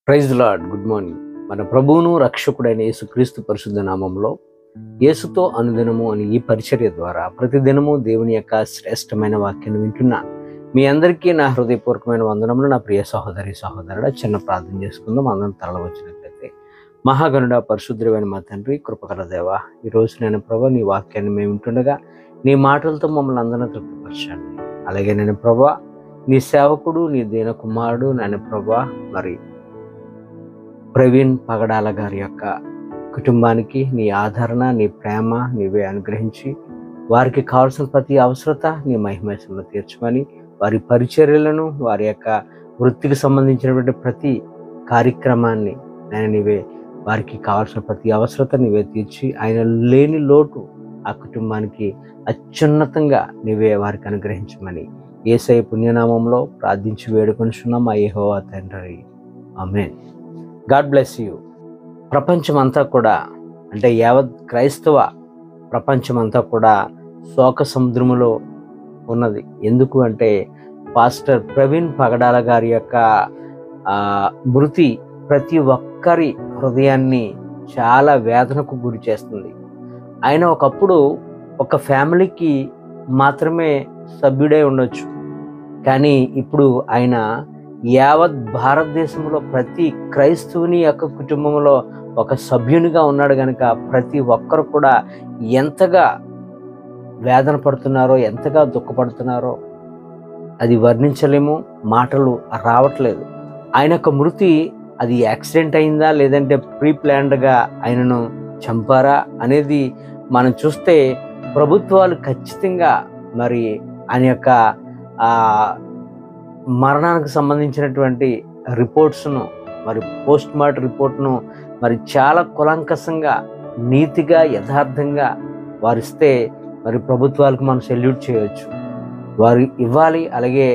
Praise lord. Good morning. మన ప్రభువును రక్షకుడైన యేసుక్రీస్తు పరిశుద్ధ నామంలో యేసుతో అనుదినము అని ఈ పరిచర్య ద్వారా ప్రతిదినము దేవుని యొక్క శ్రేష్టమైన వాక్యాన్ని వింటున్న మీ అందరికీ నా హృదయపూర్వకమైన వందనములు. నా ప్రియ సహోదరి సహోదరుడా, చిన్న ప్రార్థన చేసుకుందాం. అందరం తరలి వచ్చినట్లయితే. మహాగణుడ పరిశుద్ధమైన మా తండ్రి, కృపగల దేవ, ఈరోజు నేను ప్రభా నీ వాక్యాన్ని మేము వింటుండగా నీ మాటలతో మమ్మల్ని అందరినీ తృప్తిపరచండి. అలాగే నేను ప్రభా నీ సేవకుడు, నీ దీన కుమారుడు నేను ప్రభా మరి ప్రవీణ్ పగడాల గారి యొక్క కుటుంబానికి నీ ఆదరణ, నీ ప్రేమ నీవే అనుగ్రహించి వారికి కావాల్సిన ప్రతి అవసరత నీ మహిమేశంలో తీర్చమని, వారి పరిచర్యలను, వారి యొక్క వృత్తికి సంబంధించినటువంటి ప్రతి కార్యక్రమాన్ని నేను నీవే వారికి కావాల్సిన ప్రతి అవసరత నీవే తీర్చి, ఆయన లేని లోటు ఆ కుటుంబానికి అత్యున్నతంగా నీవే వారికి అనుగ్రహించమని యేసయ్య పుణ్యనామంలో ప్రార్థించి వేడుకొనుచున్నాం మా యెహోవా తండ్రి. ఆమేన్. God bless you. ప్రపంచమంతా కూడా, అంటే యావత్ క్రైస్తవ ప్రపంచమంతా కూడా శోక సముద్రములో ఉన్నది. ఎందుకు అంటే పాస్టర్ ప్రవీణ్ పగడాల గారి యొక్క మృతి ప్రతి ఒక్కరి హృదయాన్ని చాలా వేదనకు గురి చేస్తుంది. ఆయన ఒకప్పుడు ఒక ఫ్యామిలీకి మాత్రమే సభ్యుడై ఉండొచ్చు, కానీ ఇప్పుడు ఆయన యావత్ భారతదేశంలో ప్రతి క్రైస్తవుని యొక్క కుటుంబంలో ఒక సభ్యునిగా ఉన్నాడు కనుక ప్రతి ఒక్కరు కూడా ఎంతగా వేదన పడుతున్నారో, ఎంతగా దుఃఖపడుతున్నారో అది వర్ణించలేము, మాటలు రావట్లేదు. ఆయన యొక్క మృతి అది యాక్సిడెంట్ అయిందా లేదంటే ప్రీ ప్లాన్డ్గా ఆయనను చంపారా అనేది మనం చూస్తే ప్రభుత్వాలు ఖచ్చితంగా మరి ఆయన యొక్క మరణానికి సంబంధించినటువంటి రిపోర్ట్స్ను, మరి పోస్ట్ మార్టం రిపోర్ట్ను మరి చాలా కులంకషంగా, నీతిగా, యథార్థంగా వారిస్తే మరి ప్రభుత్వాలకు మనం సెల్యూట్ చేయవచ్చు, వారు ఇవ్వాలి. అలాగే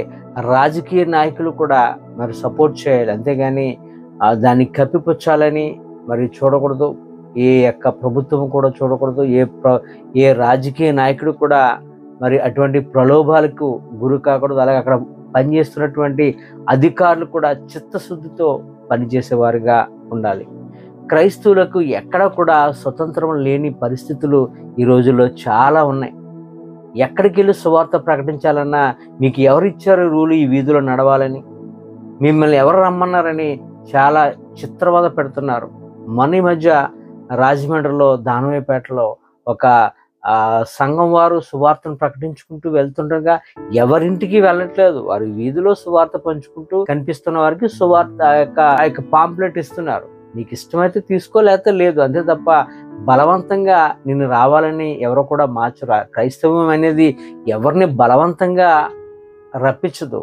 రాజకీయ నాయకులు కూడా మరి సపోర్ట్ చేయాలి, అంతేగాని దాన్ని కప్పిపుచ్చాలని మరి చూడకూడదు. ఏ యొక్క ప్రభుత్వం కూడా చూడకూడదు. ఏ రాజకీయ నాయకుడు కూడా మరి అటువంటి ప్రలోభాలకు గురి కాకూడదు. అలాగే అక్కడ పనిచేస్తున్నటువంటి అధికారులు కూడా చిత్తశుద్ధితో పనిచేసేవారుగా ఉండాలి. క్రైస్తవులకు ఎక్కడ కూడా స్వతంత్రం లేని పరిస్థితులు ఈ రోజుల్లో చాలా ఉన్నాయి. ఎక్కడికి వెళ్ళి సువార్త ప్రకటించాలన్నా మీకు ఎవరిచ్చారు రూలు ఈ వీధిలో నడవాలని, మిమ్మల్ని ఎవరు రమ్మన్నారని చాలా చిత్రవద పెడుతున్నారు. మొన్న మధ్య రాజమండ్రిలో దానవేపేటలో ఒక సంఘం వారు సువార్తను ప్రకటించుకుంటూ వెళ్తుండగా ఎవరింటికి వెళ్ళట్లేదు, వారి వీధిలో సువార్త పంచుకుంటూ కనిపిస్తున్న వారికి సువార్త ఆ యొక్క పాంప్లెట్ ఇస్తున్నారు. నీకు ఇష్టమైతే తీసుకో, లేకపోతే లేదు, అంతే తప్ప బలవంతంగా నిన్ను రావాలని ఎవరు కూడా మార్చరా. క్రైస్తవం అనేది ఎవరిని బలవంతంగా రప్పించదు,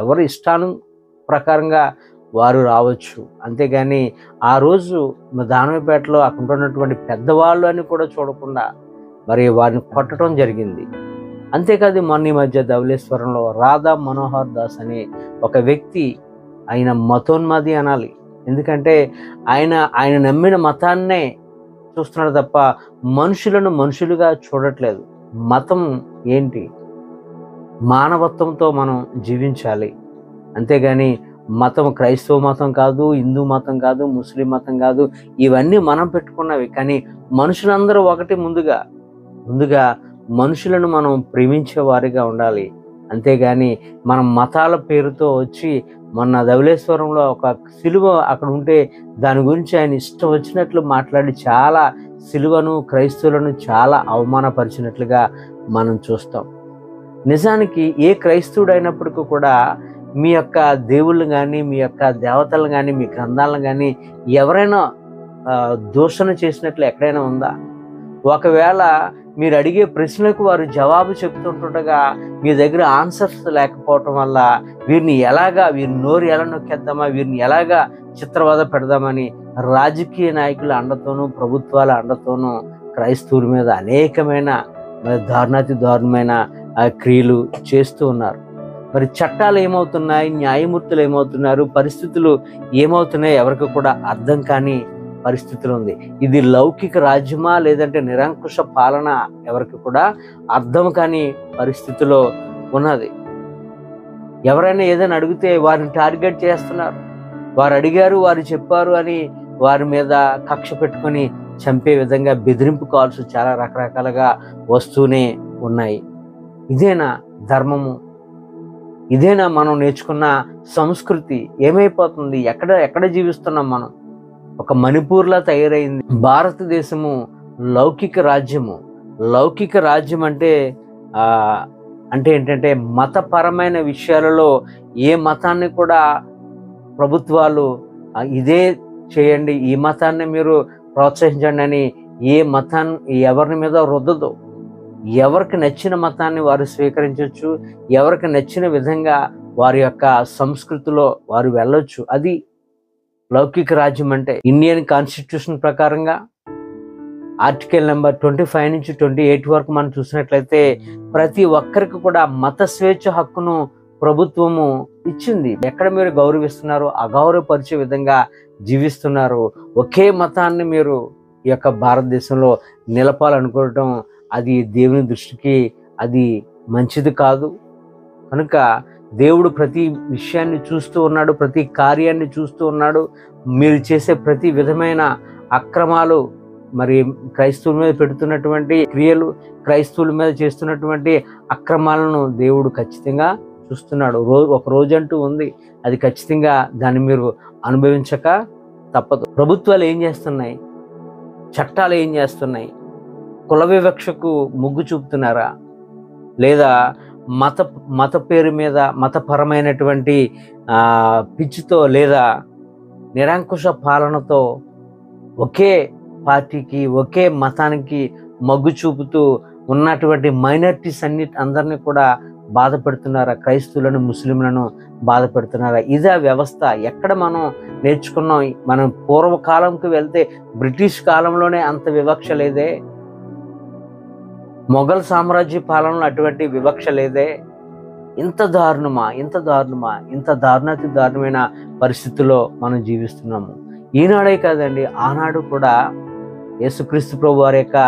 ఎవరి ఇష్టాను ప్రకారంగా వారు రావచ్చు. అంతేగాని ఆ రోజు దానవేపేటలో అక్కడ ఉన్నటువంటి పెద్దవాళ్ళు అని కూడా చూడకుండా మరి వారిని కొట్టడం జరిగింది. అంతేకాదు మొన్న ఈ మధ్య ధవళేశ్వరంలో రాధా మనోహర్ దాస్ అనే ఒక వ్యక్తి, ఆయన మతోన్మాది అనాలి, ఎందుకంటే ఆయన నమ్మిన మతాన్నే చూస్తున్నాడు తప్ప మనుషులను మనుషులుగా చూడట్లేదు. మతం ఏంటి? మానవత్వంతో మనం జీవించాలి, అంతేగాని మతం క్రైస్తవ మతం కాదు, హిందూ మతం కాదు, ముస్లిం మతం కాదు, ఇవన్నీ మనం పెట్టుకున్నవి. కానీ మనుషులందరూ ఒకటి. ముందుగా మనుషులను మనం ప్రేమించే వారిగా ఉండాలి, అంతేగాని మనం మతాల పేరుతో వచ్చి మొన్న ధవళేశ్వరంలో ఒక సిలువ అక్కడ ఉంటే దాని గురించి ఆయన ఇష్టం వచ్చినట్లు మాట్లాడి చాలా సిలువను, క్రైస్తవులను చాలా అవమానపరిచినట్లుగా మనం చూస్తాం. నిజానికి ఏ క్రైస్తవుడు అయినప్పటికీ కూడా మీ యొక్క దేవుళ్ళు కానీ, మీ యొక్క దేవతలను కానీ, మీ గ్రంథాలను కానీ ఎవరైనా దూషణ చేసినట్లు ఎక్కడైనా ఉందా? ఒకవేళ మీరు అడిగే ప్రశ్నలకు వారు జవాబు చెప్తుంటుండగా మీ దగ్గర ఆన్సర్స్ లేకపోవటం వల్ల వీరిని నోరు ఎలా నొక్కేద్దామా, వీరిని ఎలాగా చిత్రవద పెడదామని రాజకీయ నాయకుల అండతోనూ, ప్రభుత్వాల అండతోనూ క్రైస్తవుల మీద అనేకమైన దారుణమైన క్రియలు చేస్తూ ఉన్నారు. మరి చట్టాలు ఏమవుతున్నాయి, న్యాయమూర్తులు ఏమవుతున్నారు, పరిస్థితులు ఏమవుతున్నాయి ఎవరికి కూడా అర్థం కాని పరిస్థితులు ఉంది. ఇది లౌకిక రాజ్యమా లేదంటే నిరంకుశ పాలన ఎవరికి కూడా అర్థం కాని పరిస్థితిలో ఉన్నది. ఎవరైనా ఏదైనా అడిగితే వారిని టార్గెట్ చేస్తున్నారు. వారు అడిగారు, వారు చెప్పారు అని వారి మీద కక్ష పెట్టుకొని చంపే విధంగా బెదిరింపు కాల్స్ చాలా రకరకాలుగా వస్తూనే ఉన్నాయి. ఇదేనా ధర్మము? ఇదేనా మనం నేర్చుకున్న సంస్కృతి? ఏమైపోతుంది? ఎక్కడ జీవిస్తున్నాం మనం? ఒక మణిపూర్లా తయారైంది భారతదేశము. లౌకిక రాజ్యము. లౌకిక రాజ్యం అంటే అంటే ఏంటంటే మతపరమైన విషయాలలో ఏ మతాన్ని కూడా ప్రభుత్వాలు ఇదే చేయండి, ఈ మతాన్ని మీరు ప్రోత్సహించండి అని ఏ మతాన్ని ఎవరి మీద రుద్దదు. ఎవరికి నచ్చిన మతాన్ని వారు స్వీకరించవచ్చు, ఎవరికి నచ్చిన విధంగా వారి యొక్క సంస్కృతిలో వారు వెళ్ళొచ్చు. అది లౌకిక రాజ్యం అంటే. ఇండియన్ కాన్స్టిట్యూషన్ ప్రకారంగా ఆర్టికల్ నెంబర్ 25 నుంచి 28 వరకు మనం చూసినట్లయితే ప్రతి ఒక్కరికి కూడా మత స్వేచ్ఛ హక్కును ప్రభుత్వము ఇచ్చింది. ఎక్కడ మీరు గౌరవిస్తున్నారు, అగౌరవపరిచే విధంగా జీవిస్తున్నారు, ఒకే మతాన్ని మీరు ఈ యొక్క భారతదేశంలో నిలపాలనుకోవటం అది దేవుని దృష్టికి అది మంచిది కాదు. కనుక దేవుడు ప్రతి విషయాన్ని చూస్తూ ఉన్నాడు, ప్రతి కార్యాన్ని చూస్తూ ఉన్నాడు. మీరు చేసే ప్రతి విధమైన అక్రమాలు, మరి క్రైస్తవుల మీద పెడుతున్నటువంటి క్రియలు, క్రైస్తవుల మీద చేస్తున్నటువంటి అక్రమాలను దేవుడు ఖచ్చితంగా చూస్తున్నాడు. ఒక రోజంటూ ఉంది, అది ఖచ్చితంగా దాన్ని మీరు అనుభవించక తప్పదు. ప్రభుత్వాలు ఏం చేస్తున్నాయి? చట్టాలు ఏం చేస్తున్నాయి? కుల వివక్షకు మొగ్గు చూపుతున్నారా? లేదా మత పేరు మీద మతపరమైనటువంటి పిచ్చితో లేదా నిరంకుశ పాలనతో ఒకే పార్టీకి ఒకే మతానికి మొగ్గు చూపుతూ ఉన్నటువంటి మైనారిటీస్ అందరినీ కూడా బాధ పెడుతున్నారా? క్రైస్తవులను, ముస్లింలను బాధ పెడుతున్నారా? ఇదే వ్యవస్థ. ఎక్కడ మనం నేర్చుకున్నాం? మనం పూర్వకాలంకి వెళ్తే బ్రిటిష్ కాలంలోనే అంత వివక్ష లేదే, మొఘల్ సామ్రాజ్య పాలనలో అటువంటి వివక్ష లేదే. ఇంత దారుణమా? ఇంత దారుణాతి దారుణమైన పరిస్థితుల్లో మనం జీవిస్తున్నాము. ఈనాడే కాదండి, ఆనాడు కూడా యేసుక్రీస్తు ప్రభు వారి యొక్క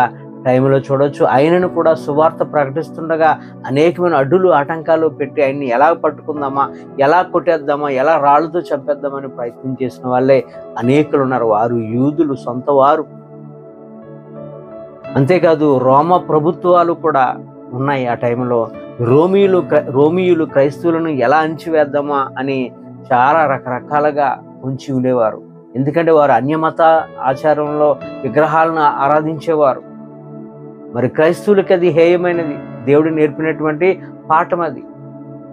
టైంలో చూడవచ్చు. ఆయనను కూడా సువార్త ప్రకటిస్తుండగా అనేకమైన అడ్డులు ఆటంకాలు పెట్టి ఆయన్ని ఎలా పట్టుకుందామా, ఎలా కొట్టేద్దామా, ఎలా రాళ్ళతో చంపేద్దామని ప్రయత్నం చేసిన వాళ్ళే అనేకులు ఉన్నారు. వారు యూదులు, సొంత వారు. అంతేకాదు రోమా ప్రభుత్వాలు కూడా ఉన్నాయి ఆ టైంలో. రోమియులు క్రైస్తవులను ఎలా అణిచివేద్దామా అని చాలా రకరకాలుగా ఉంచి ఉండేవారు. ఎందుకంటే వారు అన్యమత ఆచారంలో విగ్రహాలను ఆరాధించేవారు. మరి క్రైస్తవులకి అది హేయమైనది. దేవుడు నేర్పినటువంటి పాఠం అది.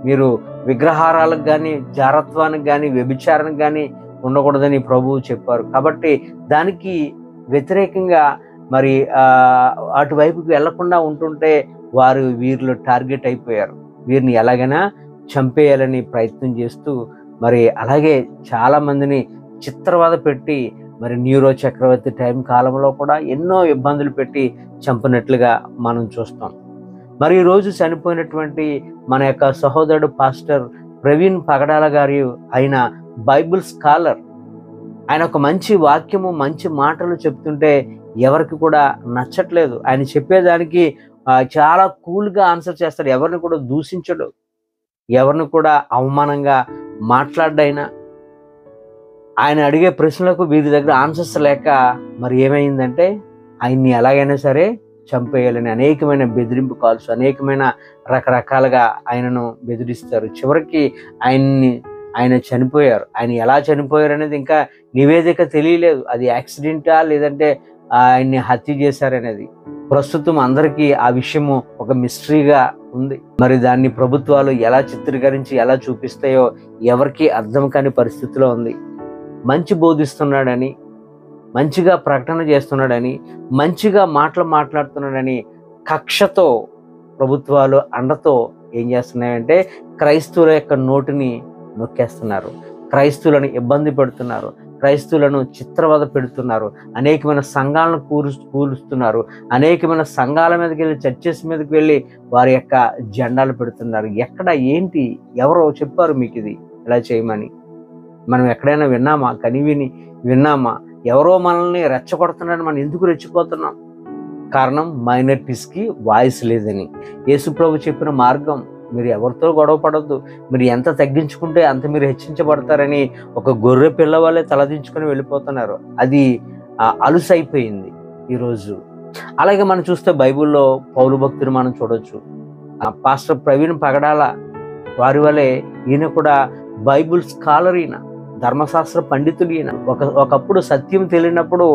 మీరు విగ్రహారాలకు కానీ, జారత్వానికి కానీ, వ్యభిచారానికి కానీ ఉండకూడదని ప్రభువు చెప్పారు. కాబట్టి దానికి వ్యతిరేకంగా మరి అటువైపుకి వెళ్లకుండా ఉంటుంటే వారు వీరిలో టార్గెట్ అయిపోయారు. వీరిని ఎలాగైనా చంపేయాలని ప్రయత్నం చేస్తూ మరి అలాగే చాలా మందిని చిత్రవద పెట్టి మరి న్యూరో చక్రవర్తి టైం కాలంలో కూడా ఎన్నో ఇబ్బందులు పెట్టి చంపినట్లుగా మనం చూస్తాం. మరి ఈరోజు చనిపోయినటువంటి మన యొక్క సహోదరుడు పాస్టర్ ప్రవీణ్ పగడాల గారి, ఆయన బైబిల్ స్కాలర్. ఆయన ఒక మంచి వాక్యము, మంచి మాటలు చెప్తుంటే ఎవరికి కూడా నచ్చట్లేదు. ఆయన చెప్పేదానికి చాలా కూల్గా ఆన్సర్ చేస్తాడు. ఎవరిని కూడా దూషించడు, ఎవరిని కూడా అవమానంగా మాట్లాడ్డైనా. ఆయన అడిగే ప్రశ్నలకు వీరి దగ్గర ఆన్సర్స్ లేక మరి ఏమైందంటే ఆయన్ని ఎలాగైనా సరే చంపేయాలని అనేకమైన బెదిరింపు కాల్స్, అనేకమైన రకరకాలుగా ఆయనను బెదిరిస్తారు. చివరికి ఆయన చనిపోయారు. ఆయన ఎలా చనిపోయారు అనేది ఇంకా నివేదిక తెలియలేదు. అది యాక్సిడెంటా లేదంటే ఆయన్ని హత్య చేశారనేది ప్రస్తుతం అందరికీ ఆ విషయము ఒక మిస్టరీగా ఉంది. మరి దాన్ని ప్రభుత్వాలు ఎలా చిత్రీకరించి ఎలా చూపిస్తాయో ఎవరికి అర్థం కాని పరిస్థితిలో ఉంది. మంచి బోధిస్తున్నాడని, మంచిగా ప్రకటన చేస్తున్నాడని, మంచిగా మాట్లాడుతున్నాడని కక్షతో ప్రభుత్వాలు అండతో ఏం చేస్తున్నాయంటే క్రైస్తవుల యొక్క నోటిని నొక్కేస్తున్నారు, క్రైస్తవులను ఇబ్బంది పెడుతున్నారు, క్రైస్తవులను చిత్రవద పెడుతున్నారు, అనేకమైన సంఘాలను కూలుస్తున్నారు, అనేకమైన సంఘాల మీదకి వెళ్ళి, చర్చెస్ మీదకి వెళ్ళి వారి యొక్క జెండాలు పెడుతున్నారు. ఎక్కడ ఏంటి, ఎవరో చెప్పారు మీకు ఇది ఇలా చేయమని? మనం ఎక్కడైనా విన్నామా? విన్నామా? ఎవరో మనల్ని రెచ్చగొడుతున్నారని మనం ఎందుకు రెచ్చిపోతున్నాం? కారణం మైనారిటీస్కి వాయిస్ లేదని. యేసు ప్రభు చెప్పిన మార్గం మీరు ఎవరితో గొడవ పడొద్దు, మీరు ఎంత తగ్గించుకుంటే అంత మీరు హెచ్చించబడతారని ఒక గొర్రె పిల్ల వాళ్ళే తలదించుకొని వెళ్ళిపోతున్నారు. అది అలుసైపోయింది ఈరోజు. అలాగే మనం చూస్తే బైబిల్లో పౌలు భక్తుని మనం చూడొచ్చు. పాస్టర్ ప్రవీణ్ పగడాల వారి వలె ఈయన కూడా బైబుల్ స్కాలర్, ఈయన ధర్మశాస్త్ర పండితుడు. ఈయన ఒకప్పుడు సత్యం తెలియనప్పుడు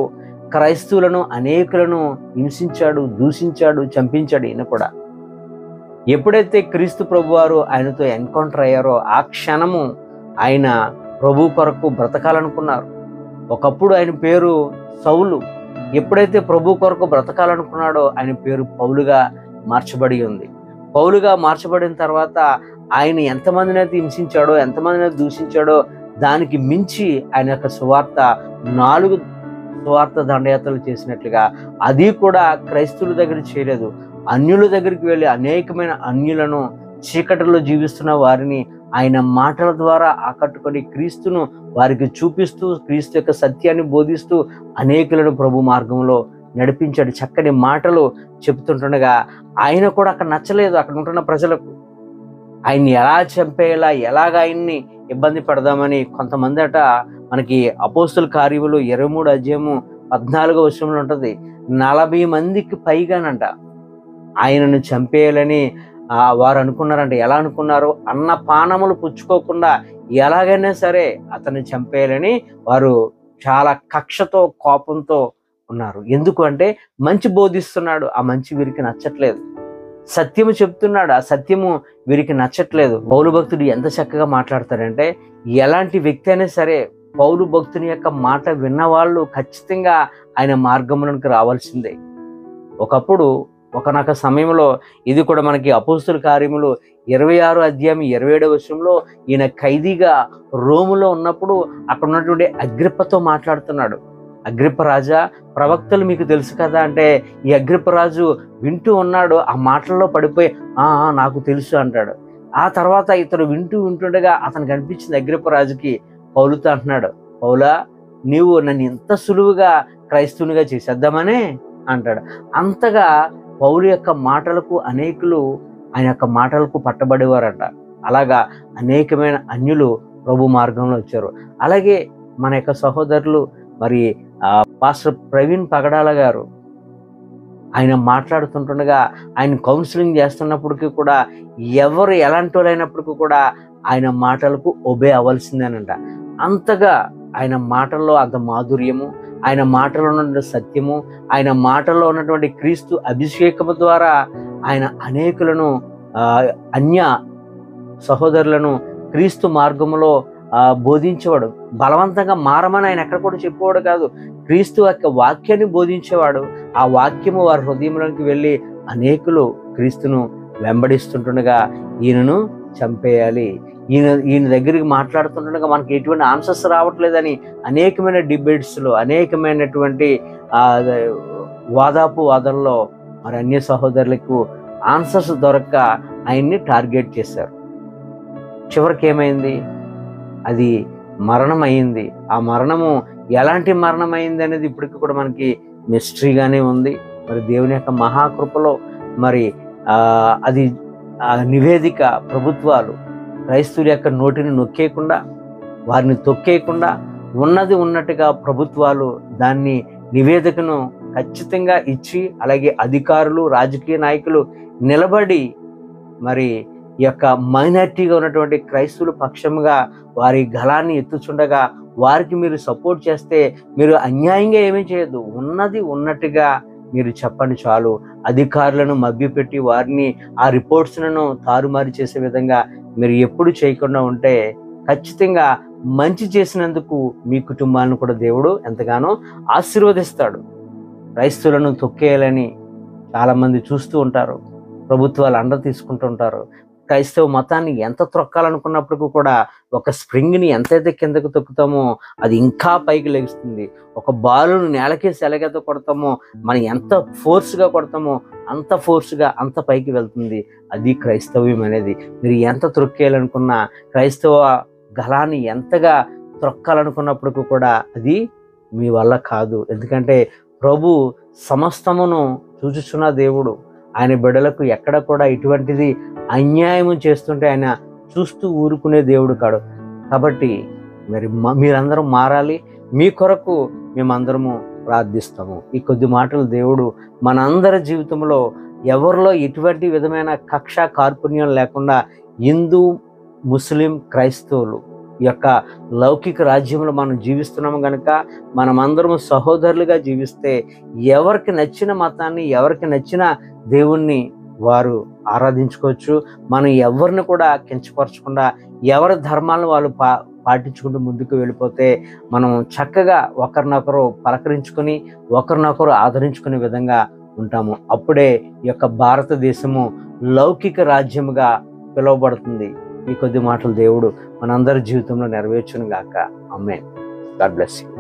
క్రైస్తవులను అనేకులను హింసించాడు, దూషించాడు, చంపించాడు. ఈయన కూడా ఎప్పుడైతే క్రీస్తు ప్రభు వారు ఆయనతో ఎన్కౌంటర్ అయ్యారో ఆ క్షణము ఆయన ప్రభు కొరకు బ్రతకాలనుకున్నారు. ఒకప్పుడు ఆయన పేరు సౌలు, ఎప్పుడైతే ప్రభు కొరకు బ్రతకాలనుకున్నాడో ఆయన పేరు పౌలుగా మార్చబడి ఉంది. పౌలుగా మార్చబడిన తర్వాత ఆయన ఎంతమందిని అయితే హింసించాడో, ఎంతమందిని అయితే దూషించాడో దానికి మించి ఆయన యొక్క సువార్త 4 సువార్త దండయాత్రలు చేసినట్లుగా అది కూడా క్రైస్తవుల దగ్గర చేయలేదు. అన్యుల దగ్గరికి వెళ్ళి అనేకమైన అన్యులను, చీకటిలో జీవిస్తున్న వారిని ఆయన మాటల ద్వారా ఆకట్టుకొని క్రీస్తును వారికి చూపిస్తూ, క్రీస్తు యొక్క సత్యాన్ని బోధిస్తూ అనేకులను ప్రభు మార్గంలో నడిపించాడు. చక్కని మాటలు చెబుతుంటుండగా ఆయన కూడా అక్కడ నచ్చలేదు. అక్కడ ఉంటున్న ప్రజలకు ఆయన్ని ఎలా చంపేలా, ఎలాగ ఆయన్ని ఇబ్బంది పెడదామని కొంతమంది అట మనకి అపోస్తుల కార్యములు 23 అధ్యాయము 14వ వచనంలో ఉంటుంది, 40 మందికి పైగానంట ఆయనను చంపేయాలని వారు అనుకున్నారంట. ఎలా అనుకున్నారు? అన్న పానములు పుచ్చుకోకుండా ఎలాగైనా సరే అతన్ని చంపేయాలని వారు చాలా కక్షతో, కోపంతో ఉన్నారు. ఎందుకు అంటే మంచి బోధిస్తున్నాడు, ఆ మంచి వీరికి నచ్చట్లేదు. సత్యము చెప్తున్నాడు, ఆ సత్యము వీరికి నచ్చట్లేదు. పౌలు భక్తుడు ఎంత చక్కగా మాట్లాడతారంటే, ఎలాంటి వ్యక్తి అయినా సరే పౌలు భక్తుని యొక్క మాట విన్నవాళ్ళు ఖచ్చితంగా ఆయన మార్గంలోనికి రావాల్సిందే. ఒకప్పుడు ఒకనొక సమయంలో ఇది కూడా మనకి అపోస్తుల కార్యములు 26 అధ్యాయం 27వ వచనంలో ఈయన ఖైదీగా రోములో ఉన్నప్పుడు అక్కడ ఉన్నటువంటి అగ్రిప్పతో మాట్లాడుతున్నాడు. అగ్రిప్ప రాజా, ప్రవక్తలు మీకు తెలుసు కదా అంటే ఈ అగ్రిప్ప రాజు వింటూ ఉన్నాడు. ఆ మాటల్లో పడిపోయి నాకు తెలుసు అంటాడు. ఆ తర్వాత ఇతడు వింటుండగా అతనికి అనిపించింది అగ్రిప్ప రాజుకి, పౌలుతో అంటున్నాడు, పౌలా నీవు నన్ను ఎంత సులువుగా క్రైస్తవునిగా చేసేద్దామనే అంటాడు. అంతగా పౌలు యొక్క మాటలకు అనేకులు ఆయన యొక్క మాటలకు పట్టబడేవారట. అలాగా అనేకమైన అన్యులు ప్రభు మార్గంలో వచ్చారు. అలాగే మన యొక్క సహోదరులు మరి పాస్టర్ ప్రవీణ్ పగడాల గారు ఆయన మాట్లాడుతుంటుండగా, ఆయన కౌన్సిలింగ్ చేస్తున్నప్పటికీ కూడా ఎవరు ఎలాంటి వాళ్ళైనప్పటికీ కూడా ఆయన మాటలకు ఒబే అవ్వాల్సిందేనంట. అంతగా ఆయన మాటల్లో అంత మాధుర్యము, ఆయన మాటలో ఉన్నటువంటి సత్యము, ఆయన మాటల్లో ఉన్నటువంటి క్రీస్తు అభిషేకము ద్వారా ఆయన అనేకులను అన్య సహోదరులను క్రీస్తు మార్గములో బోధించేవాడు. బలవంతంగా మారమని ఆయన ఎక్కడ కూడా చెప్పేవాడు కాదు. క్రీస్తు యొక్క వాక్యాన్ని బోధించేవాడు. ఆ వాక్యము వారి హృదయంలోకి వెళ్ళి అనేకులు క్రీస్తును వెంబడిస్తుంటుండగా ఈయనను చంపేయాలి, ఈయన దగ్గరికి మాట్లాడుతుండగా మనకి ఎటువంటి ఆన్సర్స్ రావట్లేదని అనేకమైన డిబేట్స్లో, అనేకమైనటువంటి వాదాల్లో మరి అన్య సహోదరులకు ఆన్సర్స్ దొరక్క ఆయన్ని టార్గెట్ చేశారు. చివరికి ఏమైంది? అది మరణం అయింది. ఆ మరణము ఎలాంటి మరణం అయింది అనేది ఇప్పటికి కూడా మనకి మిస్టరీగానే ఉంది. మరి దేవుని యొక్క మహాకృపలో మరి అది నివేదిక ప్రభుత్వాలు క్రైస్తవుల యొక్క నోటిని నొక్కేయకుండా, వారిని తొక్కేయకుండా ఉన్నది ఉన్నట్టుగా ప్రభుత్వాలు దాన్ని నివేదికను ఖచ్చితంగా ఇచ్చి, అలాగే అధికారులు, రాజకీయ నాయకులు నిలబడి మరి ఈ యొక్క మైనారిటీగా ఉన్నటువంటి క్రైస్తవుల పక్షంగా వారి గళాన్ని ఎత్తుచుండగా వారికి మీరు సపోర్ట్ చేస్తే మీరు అన్యాయంగా ఏమీ చేయొద్దు, ఉన్నది ఉన్నట్టుగా మీరు చెప్పండి చాలు. అధికారులను మభ్యపెట్టి వారిని ఆ రిపోర్ట్స్లను తారుమారు చేసే విధంగా మీరు ఎప్పుడు చేయకుండా ఉంటే ఖచ్చితంగా మంచి చేసినందుకు మీ కుటుంబాలను కూడా దేవుడు ఎంతగానో ఆశీర్వదిస్తాడు. క్రైస్తవులను తొక్కేయాలని చాలామంది చూస్తూ ఉంటారు, ప్రభుత్వాలు అండ తీసుకుంటూ ఉంటారు. క్రైస్తవ మతాన్ని ఎంత త్రొక్కాలనుకున్నప్పటికీ కూడా ఒక స్ప్రింగ్ని ఎంతైతే కిందకు తొక్కుతామో అది ఇంకా పైకి లెగుస్తుంది. ఒక బాలును నేలకేసి ఎలాగైతే కొడతామో, మనం ఎంత ఫోర్స్గా కొడతామో అంత ఫోర్స్గా అంత పైకి వెళ్తుంది. అది క్రైస్తవ్యం అనేది. మీరు ఎంత త్రొక్కేయాలనుకున్నా, క్రైస్తవ గళాన్ని ఎంతగా త్రొక్కాలనుకున్నప్పటికీ కూడా అది మీ వల్ల కాదు. ఎందుకంటే ప్రభు సమస్తమును చూచుచున్న దేవుడు, ఆయన బిడ్డలకు ఎక్కడ కూడా ఇటువంటిది అన్యాయం చేస్తుంటే ఆయన చూస్తూ ఊరుకునే దేవుడు కాడు. కాబట్టి మరి మీరందరూ మారాలి. మీ కొరకు మేమందరము ప్రార్థిస్తాము. ఈ కొద్ది మాటలు దేవుడు మనందరి జీవితంలో ఎవరిలో ఎటువంటి విధమైన కక్ష కార్పుణ్యం లేకుండా హిందూ, ముస్లిం, క్రైస్తవులు ఈ యొక్క లౌకిక రాజ్యంలో మనం జీవిస్తున్నాము కనుక మనమందరము సహోదరులుగా జీవిస్తే ఎవరికి నచ్చిన మతాన్ని, ఎవరికి నచ్చిన దేవుణ్ణి వారు ఆరాధించుకోవచ్చు. మనం ఎవరిని కూడా కించపరచకుండా ఎవరి ధర్మాలను వాళ్ళు పాటించుకుంటూ ముందుకు వెళ్ళిపోతే మనం చక్కగా ఒకరినొకరు పలకరించుకొని ఒకరినొకరు ఆదరించుకునే విధంగా ఉంటాము. అప్పుడే ఈ యొక్క భారతదేశము లౌకిక రాజ్యముగా పిలువబడుతుంది. ఈ కొద్ది మాటలు దేవుడు మనందరి జీవితంలో నెరవేర్చును గాక. ఆమేన్. God bless you.